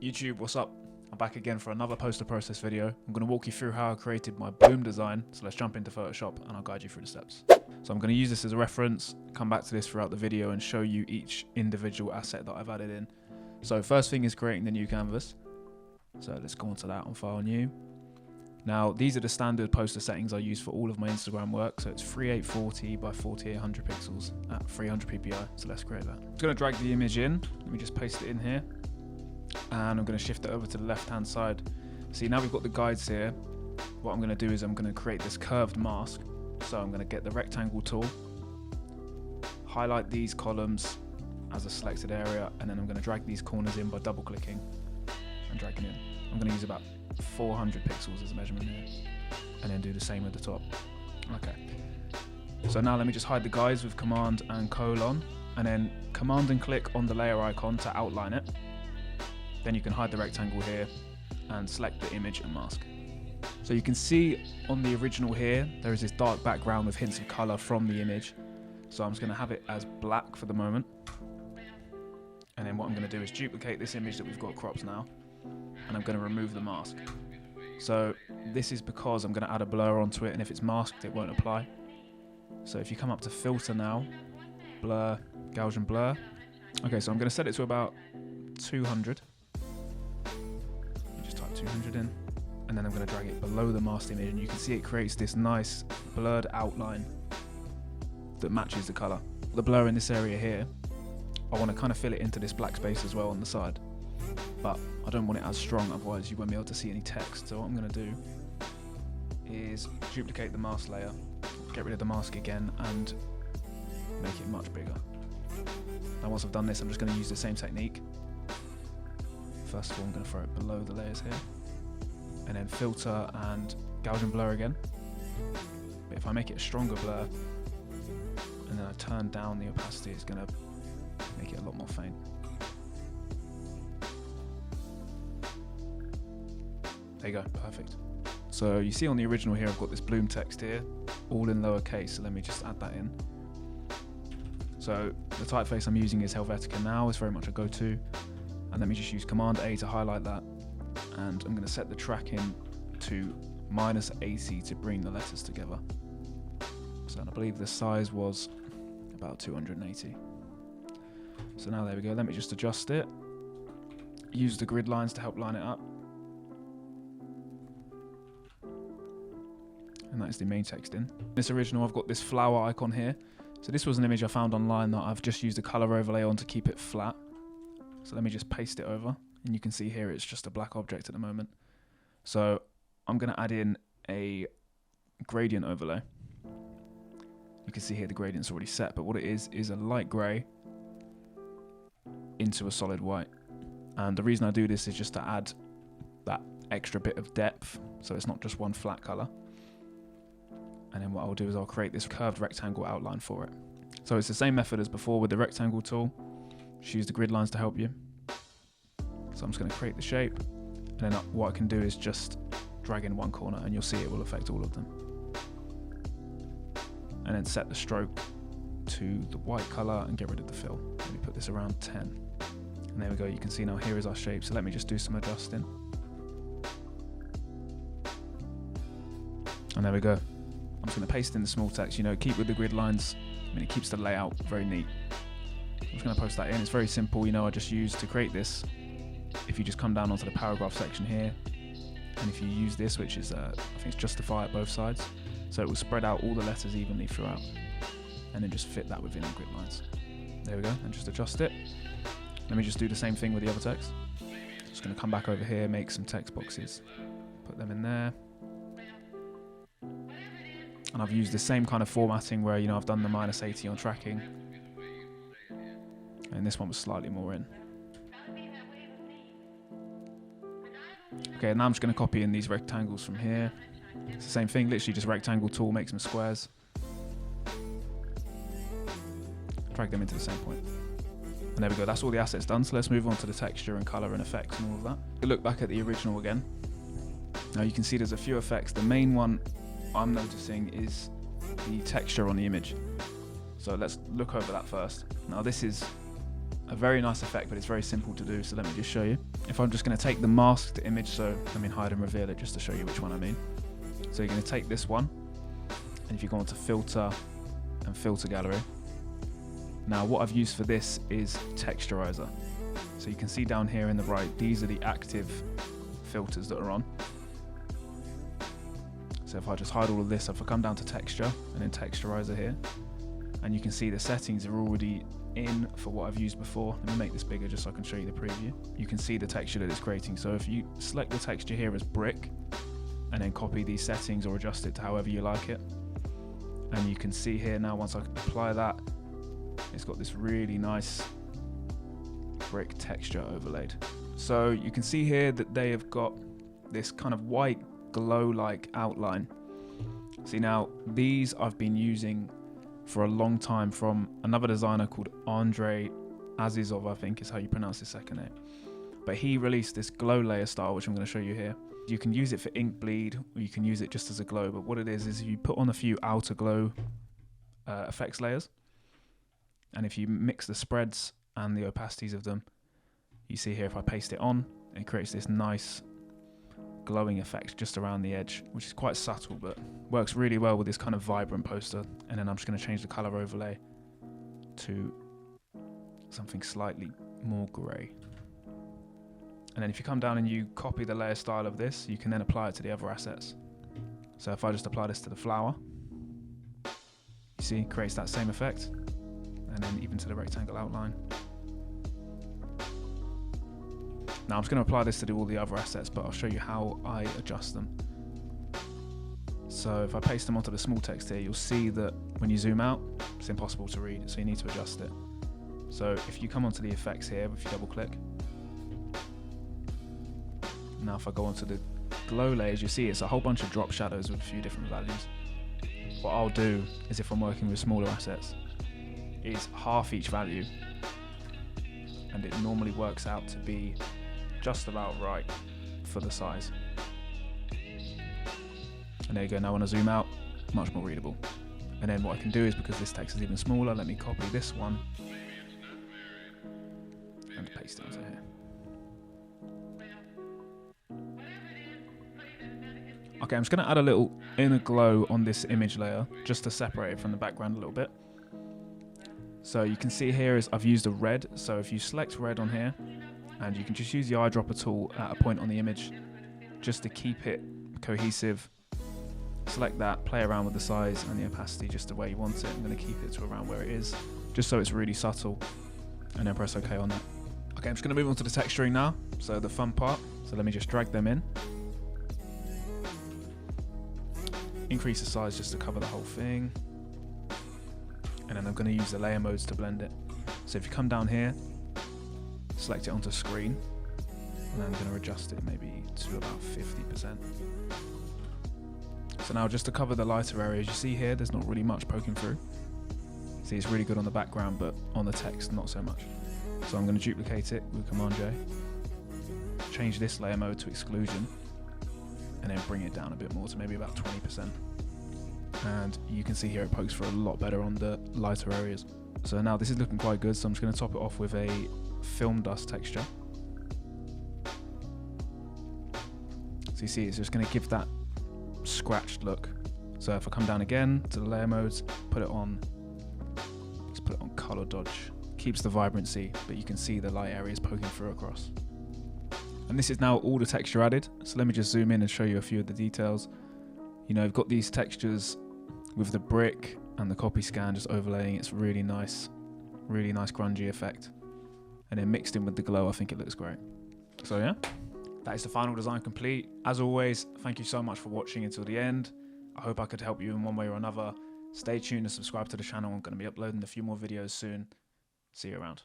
YouTube, what's up? I'm back again for another poster process video. I'm going to walk you through how I created my bloom design. So let's jump into Photoshop and I'll guide you through the steps. So I'm going to use this as a reference, come back to this throughout the video and show you each individual asset that I've added in. So first thing is creating the new canvas. So let's go onto that on File New. Now these are the standard poster settings I use for all of my Instagram work. So it's 3840 by 4800 pixels at 300 ppi. So let's create that. I'm just going to drag the image in. Let me just paste it in here. And I'm going to shift it over to the left hand side. See, now we've got the guides here. What I'm going to do is I'm going to create this curved mask. So I'm going to get the rectangle tool, highlight these columns as a selected area, and then I'm going to drag these corners in by double clicking and dragging in. I'm going to use about 400 pixels as a measurement here, and then do the same at the top. Okay, so now let me just hide the guides with Command and colon, and then Command and click on the layer icon to outline it. Then you can hide the rectangle here and select the image and mask. So you can see on the original here, there is this dark background with hints of color from the image. So I'm just going to have it as black for the moment. And then what I'm going to do is duplicate this image that we've got cropped now, and I'm going to remove the mask. So this is because I'm going to add a blur onto it, and if it's masked, it won't apply. So if you come up to filter now, blur, Gaussian blur. Okay, so I'm going to set it to about 200. 200 in, and then I'm going to drag it below the masked image, and you can see it creates this nice blurred outline that matches the color. The blur in this area here, I want to kind of fill it into this black space as well on the side, but I don't want it as strong, otherwise you won't be able to see any text. So what I'm going to do is duplicate the mask layer, get rid of the mask again, and make it much bigger. Now once I've done this, I'm just going to use the same technique. First of all, I'm going to throw it below the layers here, and then filter and Gaussian blur again. But if I make it a stronger blur, and then I turn down the opacity, it's going to make it a lot more faint. There you go, perfect. So you see on the original here, I've got this bloom text here, all in lowercase, so let me just add that in. So the typeface I'm using is Helvetica now, it's very much a go-to. And let me just use Command A to highlight that, and I'm going to set the tracking to -80 to bring the letters together. So I believe the size was about 280. So now there we go, let me just adjust it, use the grid lines to help line it up, and that is the main text in. This original, I've got this flower icon here. So this was an image I found online that I've just used a color overlay on to keep it flat. So let me just paste it over, and you can see here it's just a black object at the moment. So I'm going to add in a gradient overlay. You can see here the gradient's already set, but what it is a light grey into a solid white. And the reason I do this is just to add that extra bit of depth, so it's not just one flat colour. And then what I'll do is I'll create this curved rectangle outline for it. So it's the same method as before with the rectangle tool. Just use the grid lines to help you. So I'm just going to create the shape, and then what I can do is just drag in one corner, and you'll see it will affect all of them. And then set the stroke to the white color and get rid of the fill. Let me put this around 10. And there we go, you can see now here is our shape. So let me just do some adjusting. And there we go. I'm just going to paste in the small text, keep with the grid lines. I mean, it keeps the layout very neat. I'm just going to post that in. It's very simple, I just used to create this. If you just come down onto the paragraph section here, and if you use this, which is, I think it's justify at both sides, so it will spread out all the letters evenly throughout, and then just fit that within the grid lines. There we go, and just adjust it. Let me just do the same thing with the other text. Just going to come back over here, make some text boxes, put them in there. And I've used the same kind of formatting where, I've done the -80 on tracking. And this one was slightly more in. Okay, now I'm just going to copy in these rectangles from here. It's the same thing, literally just rectangle tool, make some squares. Drag them into the same point. And there we go, that's all the assets done. So let's move on to the texture and color and effects and all of that. We'll look back at the original again. Now you can see there's a few effects. The main one I'm noticing is the texture on the image. So let's look over that first. Now this is a very nice effect, but it's very simple to do, so let me just show you. If I'm just going to take the masked image, so let me hide and reveal it just to show you which one I mean. So you're going to take this one, and if you go onto filter and filter gallery, now what I've used for this is texturizer. So you can see down here in the right, these are the active filters that are on. So if I just hide all of this, if I come down to texture and then texturizer here, and you can see the settings are already in for what I've used before. Let me make this bigger just so I can show you the preview. You can see the texture that it's creating. So if you select the texture here as brick and then copy these settings or adjust it to however you like it, and you can see here now, once I apply that, it's got this really nice brick texture overlaid. So you can see here that they have got this kind of white glow-like outline. See, now these I've been using for a long time from another designer called Andre Azizov, I think is how you pronounce his second name. But he released this glow layer style, which I'm going to show you here. You can use it for ink bleed, or you can use it just as a glow, but what it is you put on a few outer glow effects layers, and if you mix the spreads and the opacities of them, you see here if I paste it on, it creates this nice glowing effect just around the edge, which is quite subtle but works really well with this kind of vibrant poster. And then I'm just going to change the color overlay to something slightly more grey. And then if you come down and you copy the layer style of this, you can then apply it to the other assets. So if I just apply this to the flower, you see it creates that same effect, and then even to the rectangle outline. Now I'm just going to apply this to do all the other assets, but I'll show you how I adjust them. So if I paste them onto the small text here, you'll see that when you zoom out, it's impossible to read, so you need to adjust it. So if you come onto the effects here, if you double click, now if I go onto the glow layers, you see it's a whole bunch of drop shadows with a few different values. What I'll do is, if I'm working with smaller assets, is half each value, and it normally works out to be just about right for the size. And there you go. Now when I zoom out, much more readable. And then what I can do is, because this text is even smaller, let me copy this one and paste it into here. Okay, I'm just going to add a little inner glow on this image layer just to separate it from the background a little bit. So you can see here is I've used a red. So if you select red on here, and you can just use the eyedropper tool at a point on the image just to keep it cohesive. Select that, play around with the size and the opacity just the way you want it. I'm going to keep it to around where it is, just so it's really subtle, and then press OK on that. Okay, I'm just going to move on to the texturing now, so the fun part. So let me just drag them in. Increase the size just to cover the whole thing. And then I'm going to use the layer modes to blend it. So if you come down here, select it onto screen, and I'm going to adjust it maybe to about 50%. So now just to cover the lighter areas, you see here there's not really much poking through. See, it's really good on the background, but on the text not so much. So I'm going to duplicate it with Command J, change this layer mode to exclusion, and then bring it down a bit more to maybe about 20%. And you can see here it pokes through a lot better on the lighter areas. So now this is looking quite good, so I'm just going to top it off with a film dust texture. So you see it's just going to give that scratched look. So if I come down again to the layer modes, put it on, let's put it on color dodge. Keeps the vibrancy, but you can see the light areas poking through across. And this is now all the texture added. So let me just zoom in and show you a few of the details. You know, I've got these textures with the brick and the copy scan just overlaying. It's really nice grungy effect. And then mixed in with the glow, I think it looks great. So yeah, that is the final design complete. As always, thank you so much for watching until the end. I hope I could help you in one way or another. Stay tuned and subscribe to the channel. I'm going to be uploading a few more videos soon. See you around.